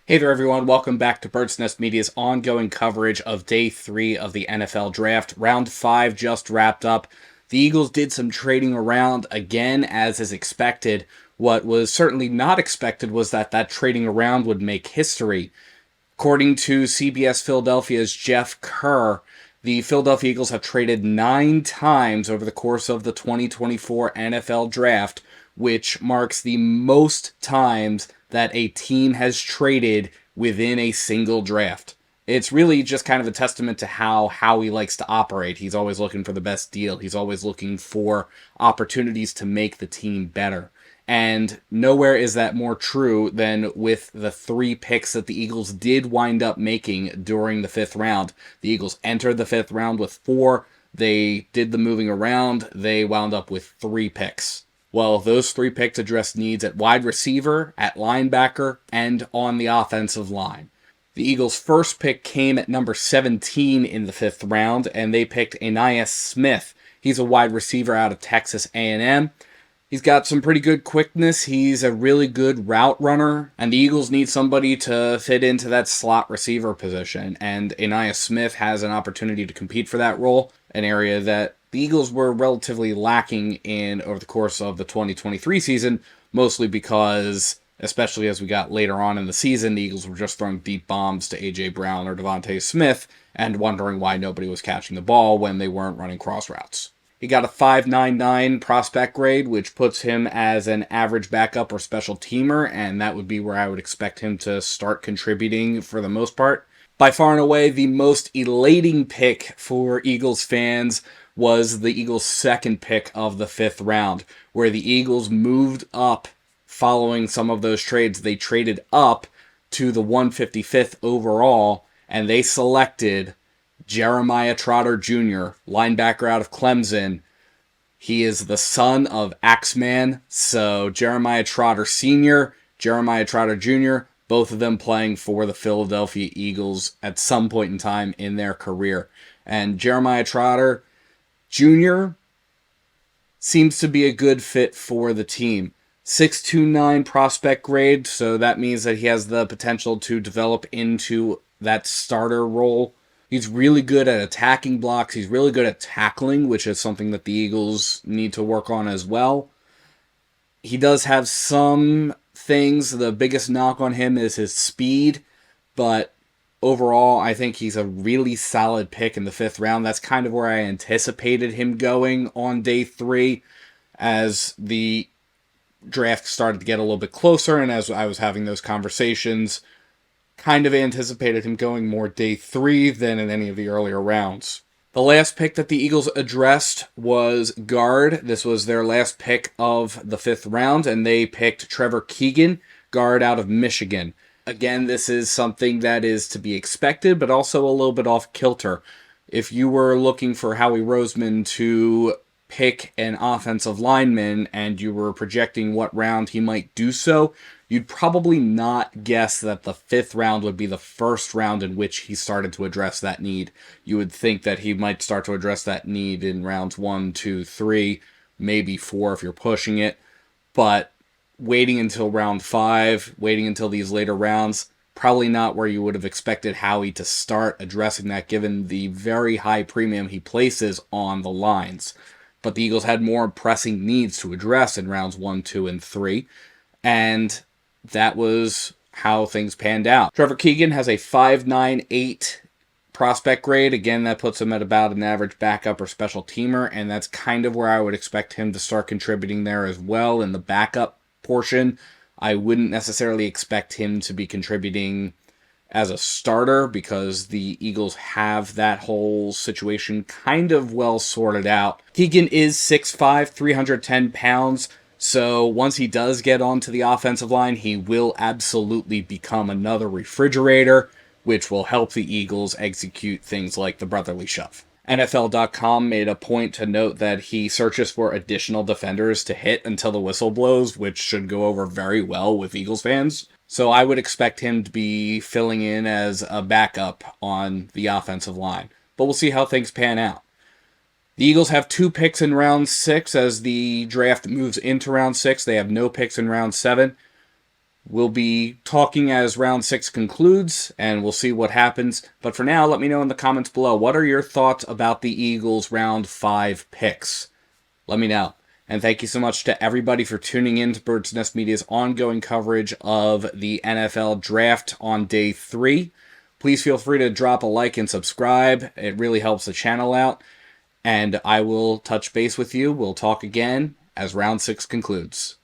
Hey there, everyone. Welcome back to Bird's Nest Media's ongoing coverage of Day 3 of the NFL Draft. Round 5 just wrapped up. The Eagles did some trading around again, as is expected. What was certainly not expected was that trading around would make history. According to CBS Philadelphia's Jeff Kerr, the Philadelphia Eagles have traded 9 times over the course of the 2024 NFL Draft, which marks the most times that a team has traded within a single draft. It's really just kind of a testament to how he likes to operate. He's always looking for the best deal. He's always looking for opportunities to make the team better. And nowhere is that more true than with the 3 picks that the Eagles did wind up making during the 5th round. The Eagles entered the 5th round with 4. They did the moving around. They wound up with 3 picks. Well, those 3 picks addressed needs at wide receiver, at linebacker, and on the offensive line. The Eagles' first pick came at number 17 in the 5th round, and they picked Ainias Smith. He's a wide receiver out of Texas A&M. He's got some pretty good quickness. He's a really good route runner, and the Eagles need somebody to fit into that slot receiver position, and Ainias Smith has an opportunity to compete for that role, an area that the Eagles were relatively lacking in over the course of the 2023 season, mostly because, especially as we got later on in the season, the Eagles were just throwing deep bombs to A.J. Brown or Devontae Smith and wondering why nobody was catching the ball when they weren't running cross routes. He got a 5.99 prospect grade, which puts him as an average backup or special teamer, and that would be where I would expect him to start contributing for the most part. By far and away, the most elating pick for Eagles fans was the Eagles' second pick of the 5th round, where the Eagles moved up following some of those trades. They traded up to the 155th overall, and they selected Jeremiah Trotter Jr., linebacker out of Clemson. He is the son of Axeman, so Jeremiah Trotter Sr., Jeremiah Trotter Jr., both of them playing for the Philadelphia Eagles at some point in time in their career. And Jeremiah Trotter Jr. seems to be a good fit for the team. 6.29 prospect grade, so that means that he has the potential to develop into that starter role. He's really good at attacking blocks. He's really good at tackling, which is something that the Eagles need to work on as well. He does have some things. The biggest knock on him is his speed, but overall, I think he's a really solid pick in the 5th round. That's kind of where I anticipated him going on day 3 as the draft started to get a little bit closer, and as I was having those conversations, kind of anticipated him going more day 3 than in any of the earlier rounds. The last pick that the Eagles addressed was guard. This was their last pick of the 5th round, and they picked Trevor Keegan, guard out of Michigan. Again, this is something that is to be expected, but also a little bit off kilter. If you were looking for Howie Roseman to pick an offensive lineman and you were projecting what round he might do so, you'd probably not guess that the 5th round would be the first round in which he started to address that need. You would think that he might start to address that need in rounds 1, 2, 3, maybe 4 if you're pushing it. But waiting until round 5, waiting until these later rounds, probably not where you would have expected Howie to start addressing that, given the very high premium he places on the lines. But the Eagles had more pressing needs to address in rounds 1, 2, and 3, and that was how things panned out. Trevor Keegan has a 5.98 prospect grade. Again, that puts him at about an average backup or special teamer, and that's kind of where I would expect him to start contributing there as well in the backup portion. I wouldn't necessarily expect him to be contributing as a starter because the Eagles have that whole situation kind of well sorted out. Keegan is 6'5", 310 pounds, so once he does get onto the offensive line, he will absolutely become another refrigerator, which will help the Eagles execute things like the brotherly shove. NFL.com made a point to note that he searches for additional defenders to hit until the whistle blows, which should go over very well with Eagles fans. So I would expect him to be filling in as a backup on the offensive line. But we'll see how things pan out. The Eagles have 2 picks in round 6 as the draft moves into round 6. They have no picks in round 7. We'll be talking as round 6 concludes, and we'll see what happens. But for now, let me know in the comments below, what are your thoughts about the Eagles' round 5 picks? Let me know. And thank you so much to everybody for tuning in to Bird's Nest Media's ongoing coverage of the NFL Draft on day 3. Please feel free to drop a like and subscribe. It really helps the channel out. And I will touch base with you. We'll talk again as round 6 concludes.